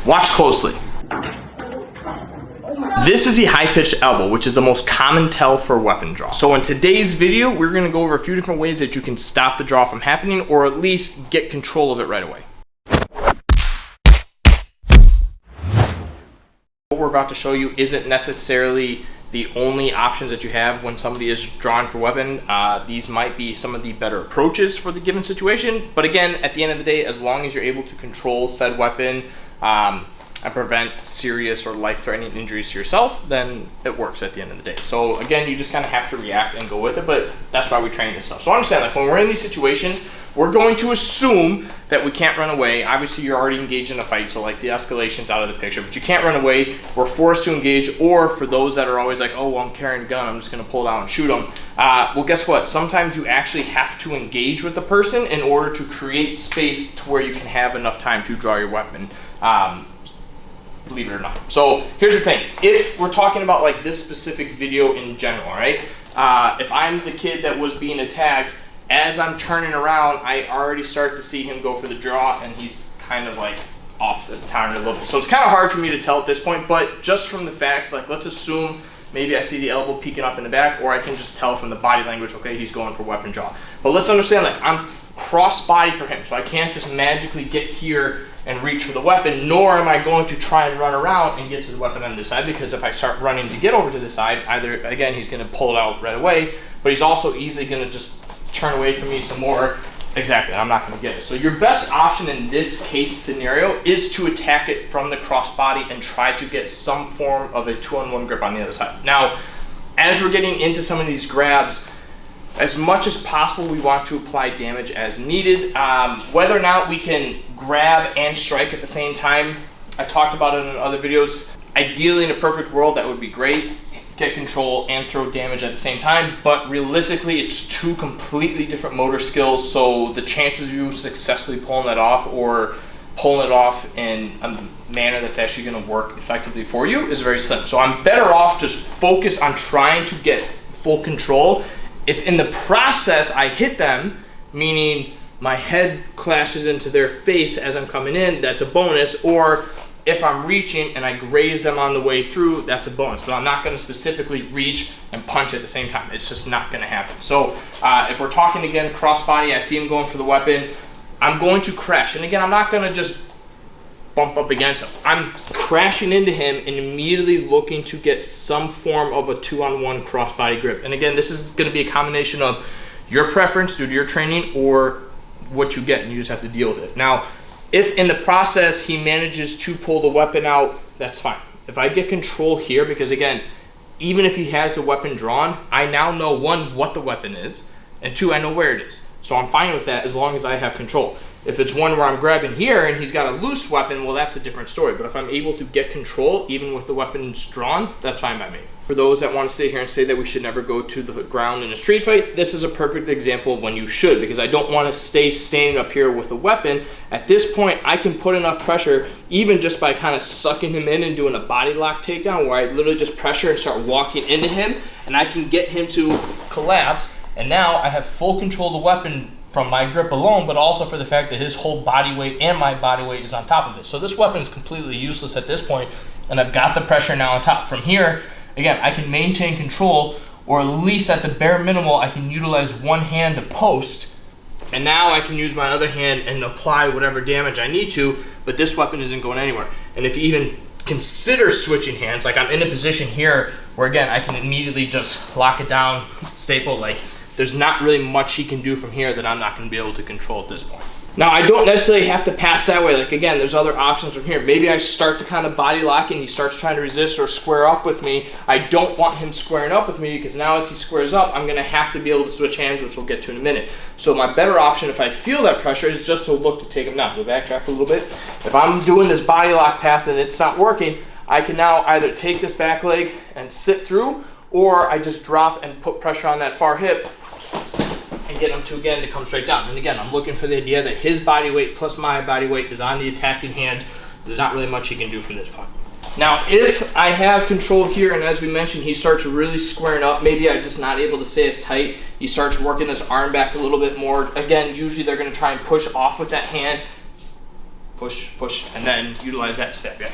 Watch closely. This is the high-pitched elbow, which is the most common tell for a weapon draw. So in today's video, we're gonna go over a few different ways that you can stop the draw from happening or at least get control of it right away. What we're about to show you isn't necessarily the only options that you have when somebody is drawing for weapon. These might be some of the better approaches for the given situation. But again, at the end of the day, as long as you're able to control said weapon, and prevent serious or life-threatening injuries to yourself, then it works at the end of the day. So again, you just kind of have to react and go with it, but that's why we train this stuff. So understand, like when we're in these situations, we're going to assume that we can't run away. Obviously, you're already engaged in a fight, so like the escalation's out of the picture, but you can't run away. We're forced to engage, or for those that are always like, oh, well, I'm carrying a gun, I'm just gonna pull it out and shoot them. Well, guess what? Sometimes you actually have to engage with the person in order to create space to where you can have enough time to draw your weapon. Believe it or not. So here's the thing, if we're talking about like this specific video in general, right? If I'm the kid that was being attacked, as I'm turning around, I already start to see him go for the draw, and he's kind of like off the timer a little bit. So it's kind of hard for me to tell at this point, but just from the fact, like let's assume maybe I see the elbow peeking up in the back, or I can just tell from the body language, okay, he's going for weapon draw. But let's understand, like I'm cross-body for him, so I can't just magically get here and reach for the weapon, nor am I going to try and run around and get to the weapon on this side, because if I start running to get over to the side, either, again, he's gonna pull it out right away, but he's also easily gonna just turn away from me some more. Exactly, I'm not gonna get it. So your best option in this case scenario is to attack it from the crossbody and try to get some form of a 2-on-1 grip on the other side. Now, as we're getting into some of these grabs, as much as possible, we want to apply damage as needed. Whether or not we can grab and strike at the same time, I talked about it in other videos. Ideally, in a perfect world, that would be great. Get control and throw damage at the same time, but realistically, it's two completely different motor skills, so the chances of you successfully pulling that off or pulling it off in a manner that's actually gonna work effectively for you is very slim. So I'm better off just focus on trying to get full control. If in the process I hit them, meaning my head clashes into their face as I'm coming in, that's a bonus. Or if I'm reaching and I graze them on the way through, that's a bonus. But I'm not gonna specifically reach and punch at the same time. It's just not gonna happen. So if we're talking again, crossbody, I see him going for the weapon, I'm going to crash. And again, I'm not gonna just bump up against him. I'm crashing into him and immediately looking to get some form of a 2-on-1 crossbody grip. And again, this is gonna be a combination of your preference due to your training or what you get, and you just have to deal with it. Now, if in the process he manages to pull the weapon out, that's fine. If I get control here, because again, even if he has the weapon drawn, I now know, one, what the weapon is, and two, I know where it is. So I'm fine with that as long as I have control. If it's one where I'm grabbing here and he's got a loose weapon, well, that's a different story. But if I'm able to get control, even with the weapons drawn, that's fine by me. For those that want to sit here and say that we should never go to the ground in a street fight, this is a perfect example of when you should, because I don't want to stay standing up here with a weapon. At this point, I can put enough pressure, even just by kind of sucking him in and doing a body lock takedown, where I literally just pressure and start walking into him, and I can get him to collapse. And now I have full control of the weapon from my grip alone, but also for the fact that his whole body weight and my body weight is on top of it. So this weapon is completely useless at this point, and I've got the pressure now on top. From here, again, I can maintain control, or at least at the bare minimal, I can utilize one hand to post, and now I can use my other hand and apply whatever damage I need to, but this weapon isn't going anywhere. And if you even consider switching hands, like I'm in a position here where again, I can immediately just lock it down, staple, like there's not really much he can do from here that I'm not gonna be able to control at this point. Now, I don't necessarily have to pass that way. Like again, there's other options from here. Maybe I start to kind of body lock and he starts trying to resist or square up with me. I don't want him squaring up with me, because now as he squares up, I'm gonna have to be able to switch hands, which we'll get to in a minute. So my better option, if I feel that pressure, is just to look to take him down. So backtrack a little bit. If I'm doing this body lock pass and it's not working, I can now either take this back leg and sit through, or I just drop and put pressure on that far hip and get him to, again, to come straight down. And again, I'm looking for the idea that his body weight plus my body weight is on the attacking hand. There's not really much he can do from this point. Now, if I have control here, and as we mentioned, he starts really squaring up, maybe I'm just not able to stay as tight. He starts working this arm back a little bit more. Again, usually they're gonna try and push off with that hand. push, push, and then utilize that step, yeah.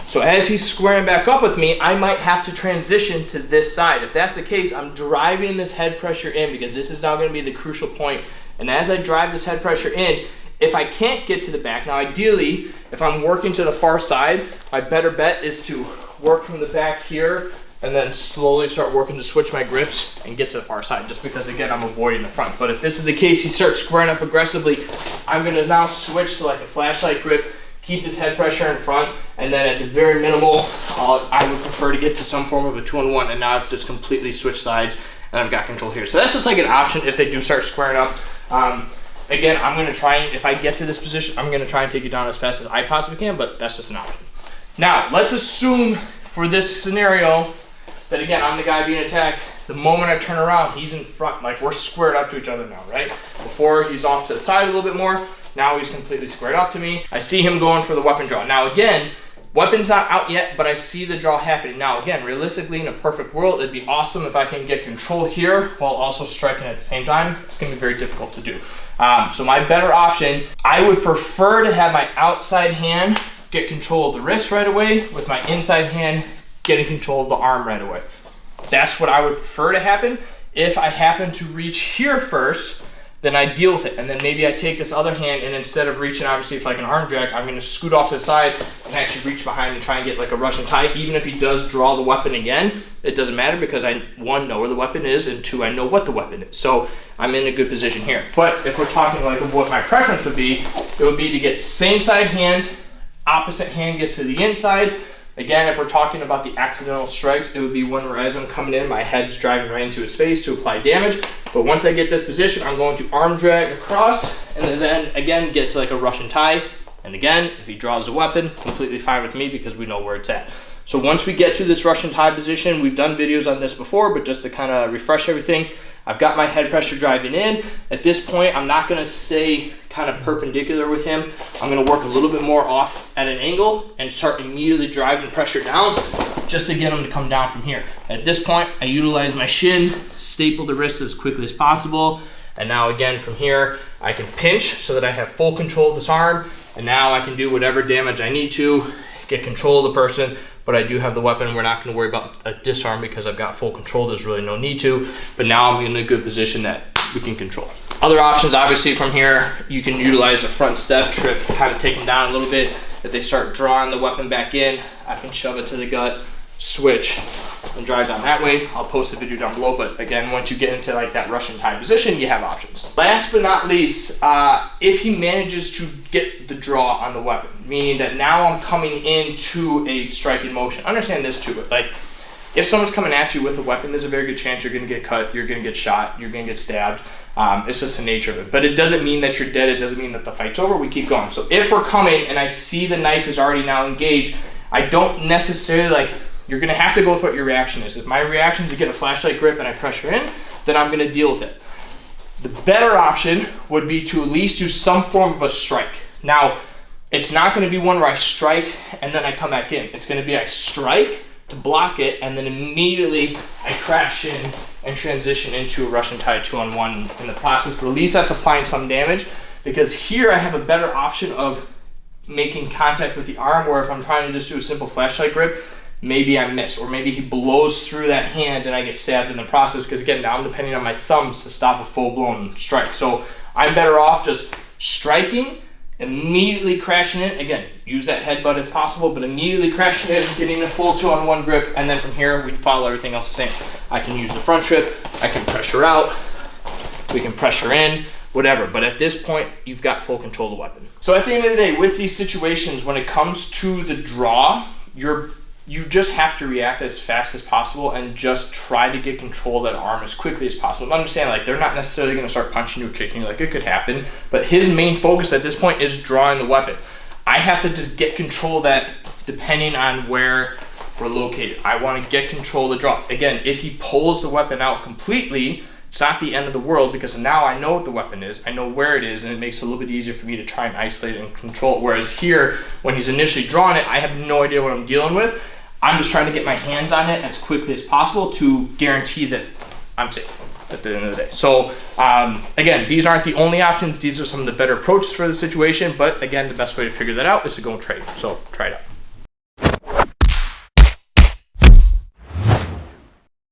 So as he's squaring back up with me, I might have to transition to this side. If that's the case, I'm driving this head pressure in because this is now gonna be the crucial point. And as I drive this head pressure in, if I can't get to the back, now ideally, if I'm working to the far side, my better bet is to work from the back here and then slowly start working to switch my grips and get to the far side, just because again, I'm avoiding the front. But if this is the case, he starts squaring up aggressively, I'm gonna now switch to like a flashlight grip, keep this head pressure in front, and then at the very minimal, I would prefer to get to some form of a 2-on-1, and now I've just completely switched sides and I've got control here. So that's just like an option if they do start squaring up. Again, I'm gonna try, and if I get to this position, I'm gonna try and take you down as fast as I possibly can, but that's just an option. Now, let's assume for this scenario that again, I'm the guy being attacked. The moment I turn around, he's in front, like we're squared up to each other now, right? Before he's off to the side a little bit more, now he's completely squared up to me. I see him going for the weapon draw. Now again, weapon's not out yet, but I see the draw happening. Now again, realistically, in a perfect world, it'd be awesome if I can get control here while also striking at the same time. It's gonna be very difficult to do. So my better option, I would prefer to have my outside hand get control of the wrist right away, with my inside hand getting control of the arm right away. That's what I would prefer to happen. If I happen to reach here first, then I deal with it. And then maybe I take this other hand, and instead of reaching obviously for like an arm drag, I'm gonna scoot off to the side and actually reach behind and try and get like a Russian tie. Even if he does draw the weapon again, it doesn't matter because I, 1, know where the weapon is, and 2, I know what the weapon is. So I'm in a good position here. But if we're talking like what my preference would be, it would be to get same side hand, opposite hand gets to the inside. Again, if we're talking about the accidental strikes, it would be one where as I'm coming in, my head's driving right into his face to apply damage. But once I get this position, I'm going to arm drag across, and then again, get to like a Russian tie. And again, if he draws a weapon, completely fine with me because we know where it's at. So once we get to this Russian tie position, we've done videos on this before, but just to kind of refresh everything, I've got my head pressure driving in. At this point, I'm not gonna stay kind of perpendicular with him. I'm gonna work a little bit more off at an angle and start immediately driving pressure down just to get him to come down from here. At this point, I utilize my shin, staple the wrist as quickly as possible. And now again, from here, I can pinch so that I have full control of this arm. And now I can do whatever damage I need to, get control of the person, but I do have the weapon. We're not gonna worry about a disarm because I've got full control. There's really no need to, but now I'm in a good position that we can control. Other options, obviously from here, you can utilize a front step trip, kind of take them down a little bit. If they start drawing the weapon back in, I can shove it to the gut, switch, and drive down that way. I'll post a video down below, but again, once you get into like that Russian tie position, you have options. Last but not least, if he manages to get the draw on the weapon, meaning that now I'm coming into a striking motion. Understand this too, but like, if someone's coming at you with a weapon, there's a very good chance you're gonna get cut, you're gonna get shot, you're gonna get stabbed. It's just the nature of it. But it doesn't mean that you're dead, it doesn't mean that the fight's over, we keep going. So if we're coming and I see the knife is already now engaged, I don't necessarily like, you're gonna have to go with what your reaction is. If my reaction is to get a flashlight grip and I pressure in, then I'm gonna deal with it. The better option would be to at least do some form of a strike. Now, it's not gonna be one where I strike and then I come back in. It's gonna be I strike to block it, and then immediately I crash in and transition into a Russian tie 2-on-1 in the process, but at least that's applying some damage, because here I have a better option of making contact with the arm, where if I'm trying to just do a simple flashlight grip, maybe I miss, or maybe he blows through that hand and I get stabbed in the process, because again, now I'm depending on my thumbs to stop a full-blown strike. So I'm better off just striking, immediately crashing in. Again, use that headbutt if possible, but immediately crashing in, getting a full 2-on-1 grip, and then from here, we follow everything else the same. I can use the front trip, I can pressure out, we can pressure in, whatever. But at this point, you've got full control of the weapon. So at the end of the day, with these situations, when it comes to the draw, you just have to react as fast as possible and just try to get control of that arm as quickly as possible. But understand, like, they're not necessarily going to start punching you or kicking you. Like, it could happen, but his main focus at this point is drawing the weapon. I have to just get control of that depending on where we're located. I want to get control of the draw. Again, if he pulls the weapon out completely, it's not the end of the world, because now I know what the weapon is, I know where it is, and it makes it a little bit easier for me to try and isolate it and control it. Whereas here, when he's initially drawing it, I have no idea what I'm dealing with. I'm just trying to get my hands on it as quickly as possible to guarantee that I'm safe. at the end of the day. So again, these aren't the only options. These are some of the better approaches for the situation. But again, the best way to figure that out is to go and trade. So try it out.